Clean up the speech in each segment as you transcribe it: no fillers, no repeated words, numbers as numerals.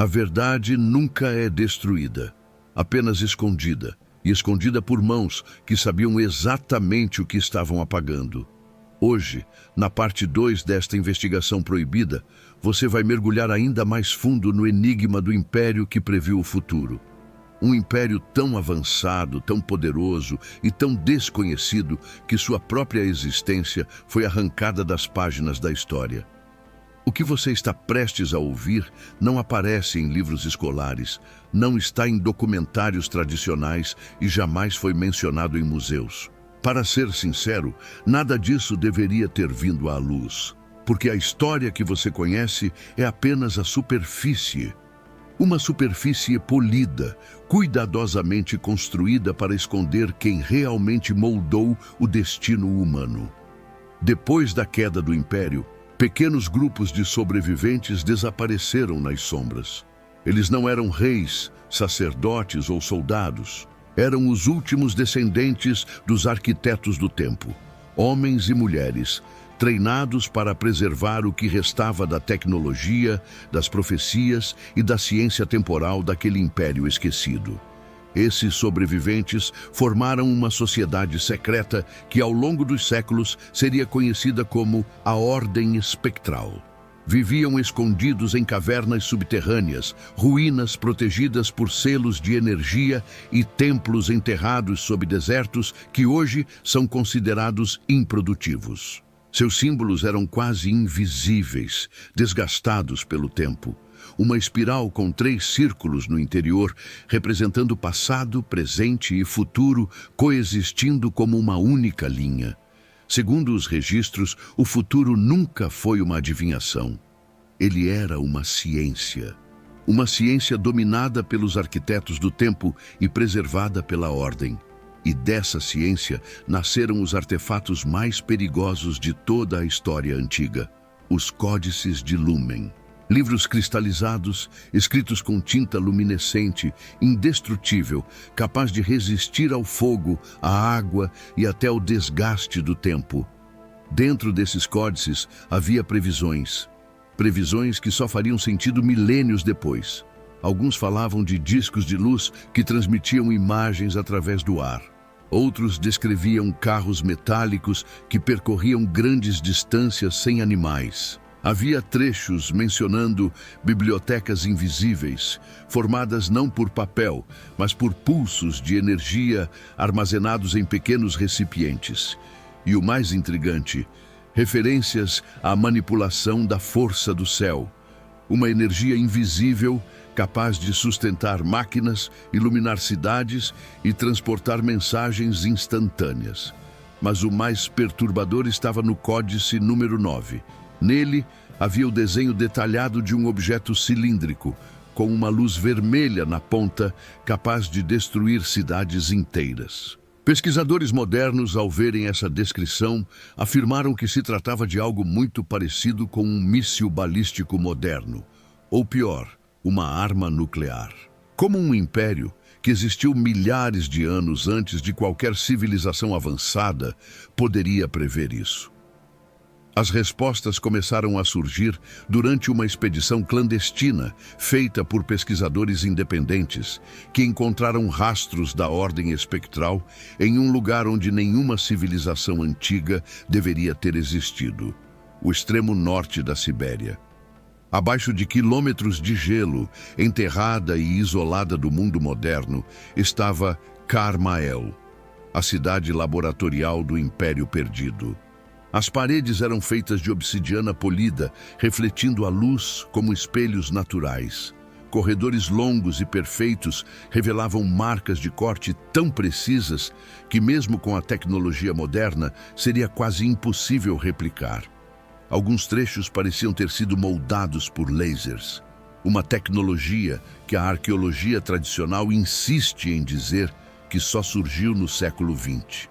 A verdade nunca é destruída, apenas escondida, e escondida por mãos que sabiam exatamente o que estavam apagando. Hoje, na parte 2 desta investigação proibida, você vai mergulhar ainda mais fundo no enigma do império que previu o futuro. Um império tão avançado, tão poderoso e tão desconhecido que sua própria existência foi arrancada das páginas da história. O que você está prestes a ouvir não aparece em livros escolares, não está em documentários tradicionais e jamais foi mencionado em museus. Para ser sincero, nada disso deveria ter vindo à luz, porque a história que você conhece é apenas a superfície. Uma superfície polida, cuidadosamente construída para esconder quem realmente moldou o destino humano. Depois da queda do Império, pequenos grupos de sobreviventes desapareceram nas sombras. Eles não eram reis, sacerdotes ou soldados. Eram os últimos descendentes dos arquitetos do tempo, homens e mulheres, treinados para preservar o que restava da tecnologia, das profecias e da ciência temporal daquele império esquecido. Esses sobreviventes formaram uma sociedade secreta que, ao longo dos séculos, seria conhecida como a Ordem Espectral. Viviam escondidos em cavernas subterrâneas, ruínas protegidas por selos de energia e templos enterrados sob desertos que hoje são considerados improdutivos. Seus símbolos eram quase invisíveis, desgastados pelo tempo. Uma espiral com 3 círculos no interior, representando passado, presente e futuro, coexistindo como uma única linha. Segundo os registros, o futuro nunca foi uma adivinhação. Ele era uma ciência. Uma ciência dominada pelos arquitetos do tempo e preservada pela ordem. E dessa ciência nasceram os artefatos mais perigosos de toda a história antiga, os Códices de Lumen. Livros cristalizados, escritos com tinta luminescente, indestrutível, capaz de resistir ao fogo, à água e até ao desgaste do tempo. Dentro desses códices havia previsões que só fariam sentido milênios depois. Alguns falavam de discos de luz que transmitiam imagens através do ar. Outros descreviam carros metálicos que percorriam grandes distâncias sem animais. Havia trechos mencionando bibliotecas invisíveis, formadas não por papel, mas por pulsos de energia armazenados em pequenos recipientes. E o mais intrigante, referências à manipulação da força do céu, uma energia invisível capaz de sustentar máquinas, iluminar cidades e transportar mensagens instantâneas. Mas o mais perturbador estava no Códice número 9. Nele, havia o desenho detalhado de um objeto cilíndrico, com uma luz vermelha na ponta, capaz de destruir cidades inteiras. Pesquisadores modernos, ao verem essa descrição, afirmaram que se tratava de algo muito parecido com um míssil balístico moderno, ou pior, uma arma nuclear. Como um império que existiu milhares de anos antes de qualquer civilização avançada poderia prever isso? As respostas começaram a surgir durante uma expedição clandestina feita por pesquisadores independentes que encontraram rastros da Ordem Espectral em um lugar onde nenhuma civilização antiga deveria ter existido, o extremo norte da Sibéria. Abaixo de quilômetros de gelo, enterrada e isolada do mundo moderno, estava Carmael, a cidade laboratorial do Império Perdido. As paredes eram feitas de obsidiana polida, refletindo a luz como espelhos naturais. Corredores longos e perfeitos revelavam marcas de corte tão precisas que, mesmo com a tecnologia moderna, seria quase impossível replicar. Alguns trechos pareciam ter sido moldados por lasers, uma tecnologia que a arqueologia tradicional insiste em dizer que só surgiu no século XX.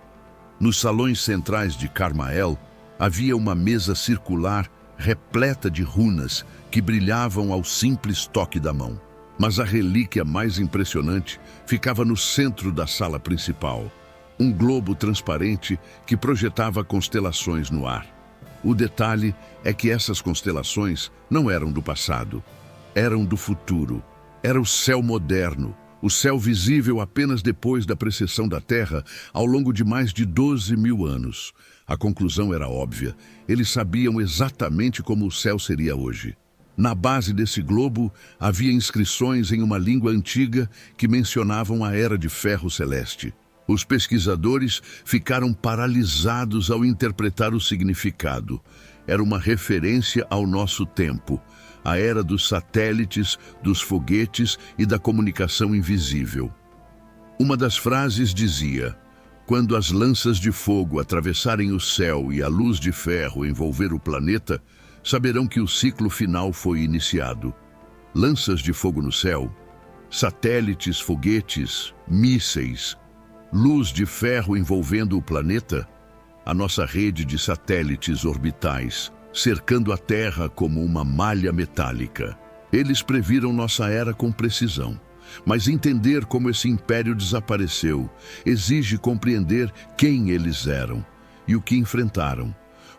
Nos salões centrais de Carmael, havia uma mesa circular repleta de runas que brilhavam ao simples toque da mão. Mas a relíquia mais impressionante ficava no centro da sala principal, um globo transparente que projetava constelações no ar. O detalhe é que essas constelações não eram do passado. eram do futuro. Era o céu moderno, o céu visível apenas depois da precessão da Terra ao longo de mais de 12.000 anos. A conclusão era óbvia. Eles sabiam exatamente como o céu seria hoje. Na base desse globo havia inscrições em uma língua antiga que mencionavam a Era de Ferro Celeste. Os pesquisadores ficaram paralisados ao interpretar o significado. Era uma referência ao nosso tempo, a era dos satélites, dos foguetes e da comunicação invisível. Uma das frases dizia: "Quando as lanças de fogo atravessarem o céu e a luz de ferro envolver o planeta, saberão que o ciclo final foi iniciado." Lanças de fogo no céu, satélites, foguetes, mísseis, luz de ferro envolvendo o planeta, a nossa rede de satélites orbitais, cercando a Terra como uma malha metálica. Eles previram nossa era com precisão. Mas entender como esse império desapareceu exige compreender quem eles eram e o que enfrentaram.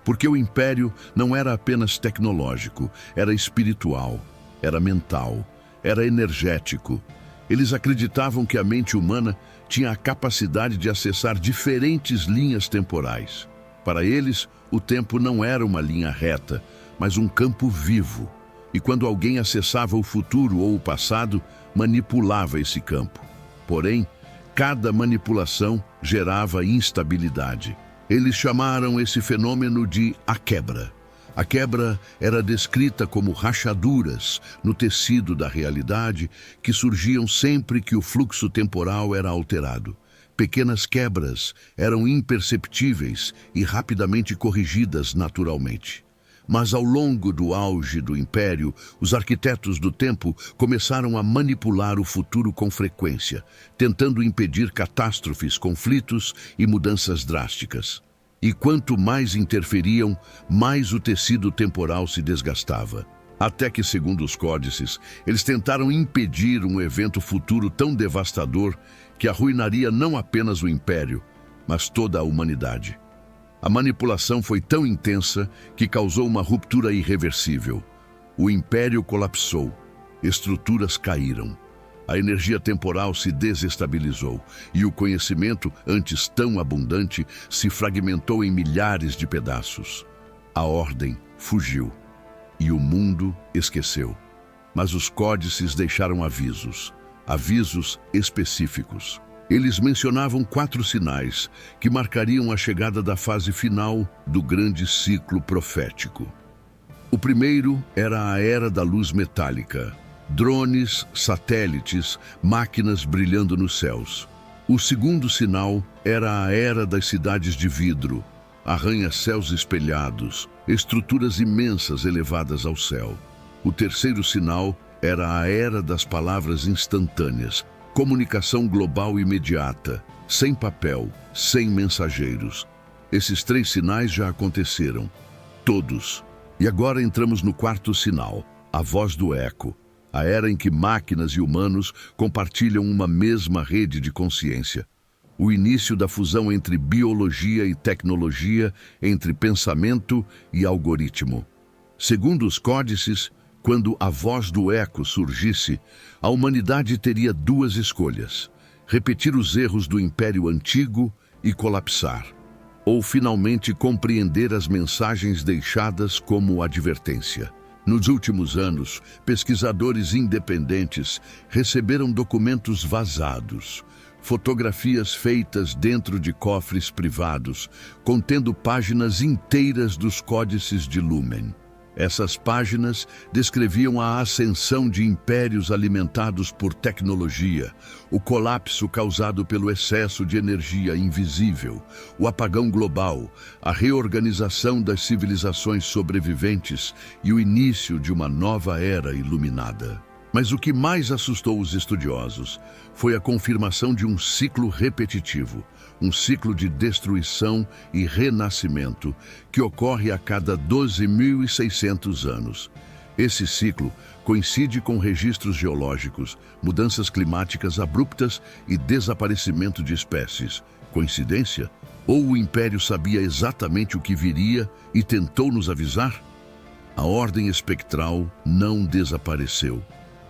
Porque o império não era apenas tecnológico, era espiritual, era mental, era energético. Eles acreditavam que a mente humana tinha a capacidade de acessar diferentes linhas temporais. Para eles, o tempo não era uma linha reta, mas um campo vivo. E quando alguém acessava o futuro ou o passado, manipulava esse campo. Porém, cada manipulação gerava instabilidade. Eles chamaram esse fenômeno de a quebra. A quebra era descrita como rachaduras no tecido da realidade que surgiam sempre que o fluxo temporal era alterado. Pequenas quebras eram imperceptíveis e rapidamente corrigidas naturalmente. Mas ao longo do auge do Império, os arquitetos do tempo começaram a manipular o futuro com frequência, tentando impedir catástrofes, conflitos e mudanças drásticas. E quanto mais interferiam, mais o tecido temporal se desgastava. Até que, segundo os códices, eles tentaram impedir um evento futuro tão devastador que arruinaria não apenas o Império, mas toda a humanidade. A manipulação foi tão intensa que causou uma ruptura irreversível. O Império colapsou, estruturas caíram, a energia temporal se desestabilizou e o conhecimento, antes tão abundante, se fragmentou em milhares de pedaços. A ordem fugiu e o mundo esqueceu. Mas os códices deixaram avisos específicos. Eles mencionavam 4 sinais que marcariam a chegada da fase final do grande ciclo profético. O primeiro era a Era da Luz Metálica. Drones, satélites, máquinas brilhando nos céus. O segundo sinal era a Era das Cidades de Vidro. Arranha-céus espelhados, estruturas imensas elevadas ao céu. O terceiro sinal era a Era das Palavras Instantâneas. Comunicação global imediata, sem papel, sem mensageiros. Esses 3 sinais já aconteceram. Todos. E agora entramos no quarto sinal, a voz do eco. A era em que máquinas e humanos compartilham uma mesma rede de consciência. O início da fusão entre biologia e tecnologia, entre pensamento e algoritmo. Segundo os códices, quando a voz do eco surgisse, a humanidade teria 2 escolhas: repetir os erros do Império Antigo e colapsar, ou finalmente compreender as mensagens deixadas como advertência. Nos últimos anos, pesquisadores independentes receberam documentos vazados, fotografias feitas dentro de cofres privados, contendo páginas inteiras dos códices de Lumen. Essas páginas descreviam a ascensão de impérios alimentados por tecnologia, o colapso causado pelo excesso de energia invisível, o apagão global, a reorganização das civilizações sobreviventes e o início de uma nova era iluminada. Mas o que mais assustou os estudiosos foi a confirmação de um ciclo repetitivo, um ciclo de destruição e renascimento que ocorre a cada 12.600 anos. Esse ciclo coincide com registros geológicos, mudanças climáticas abruptas e desaparecimento de espécies. Coincidência? Ou o Império sabia exatamente o que viria e tentou nos avisar? A ordem espectral não desapareceu.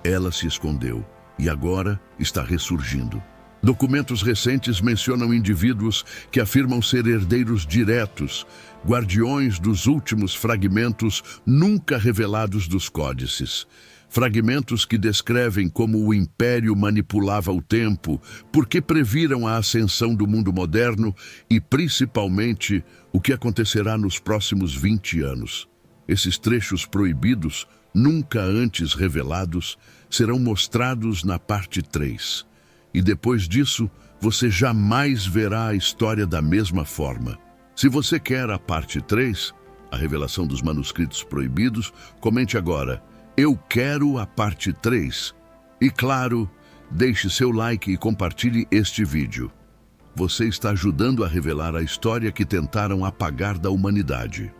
Ela se escondeu e agora está ressurgindo. Documentos recentes mencionam indivíduos que afirmam ser herdeiros diretos, guardiões dos últimos fragmentos nunca revelados dos códices. Fragmentos que descrevem como o Império manipulava o tempo, porque previram a ascensão do mundo moderno e, principalmente, o que acontecerá nos próximos 20 anos. Esses trechos proibidos, nunca antes revelados, serão mostrados na parte 3. E depois disso, você jamais verá a história da mesma forma. Se você quer a parte 3, a revelação dos manuscritos proibidos, comente agora: eu quero a parte 3. E claro, deixe seu like e compartilhe este vídeo. Você está ajudando a revelar a história que tentaram apagar da humanidade.